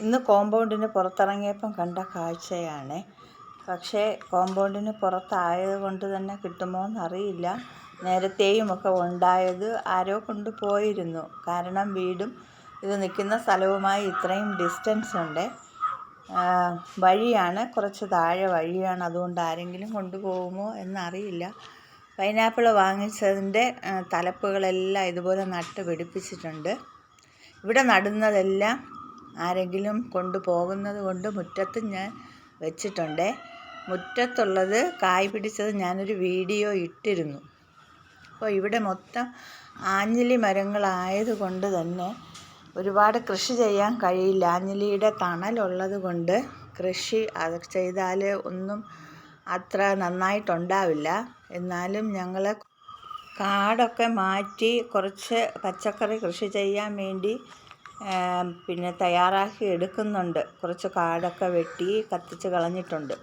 ഇന്ന് കോമ്പൗണ്ടിന് പുറത്തിറങ്ങിയപ്പം കണ്ട കാഴ്ചയാണ്. പക്ഷേ കോമ്പൗണ്ടിന് പുറത്തായത് കൊണ്ട് തന്നെ കിട്ടുമോ എന്നറിയില്ല. നേരത്തെയും ഒക്കെ ഉണ്ടായത് ആരോ കൊണ്ടുപോയിരുന്നു. കാരണം വീടും ഇത് നിൽക്കുന്ന സ്ഥലവുമായി ഇത്രയും ഡിസ്റ്റൻസ് ഉണ്ട്. വഴിയാണ്, കുറച്ച് താഴെ വഴിയാണ്. അതുകൊണ്ട് ആരെങ്കിലും കൊണ്ടുപോകുമോ എന്നറിയില്ല. പൈനാപ്പിൾ വാങ്ങിച്ചതിൻ്റെ തലപ്പുകളെല്ലാം ഇതുപോലെ നട്ട് പിടിപ്പിച്ചിട്ടുണ്ട്. ഇവിടെ നടുന്നതെല്ലാം ആരെങ്കിലും കൊണ്ടുപോകുന്നത് കൊണ്ട് മുറ്റത്ത് ഞാൻ വെച്ചിട്ടുണ്ട്. മുറ്റത്തുള്ളത് കായ് പിടിച്ചത് ഞാനൊരു വീഡിയോ ഇട്ടിരുന്നു. അപ്പോൾ ഇവിടെ മൊത്തം ആഞ്ഞിലി മരങ്ങളായത് കൊണ്ട് തന്നെ ഒരുപാട് കൃഷി ചെയ്യാൻ കഴിയില്ല. ആഞ്ഞിലിയുടെ തണലുള്ളത് കൊണ്ട് കൃഷി അത് ചെയ്താൽ ഒന്നും അത്ര നന്നായിട്ടുണ്ടാവില്ല. എന്നാലും ഞങ്ങൾ കാടൊക്കെ മാറ്റി കുറച്ച് പച്ചക്കറി കൃഷി ചെയ്യാൻ വേണ്ടി പിന്നെ തയ്യാറാക്കി എടുക്കുന്നുണ്ട്. കുറച്ച് കാടൊക്കെ വെട്ടി കത്തിച്ച് കളഞ്ഞിട്ടുണ്ട്.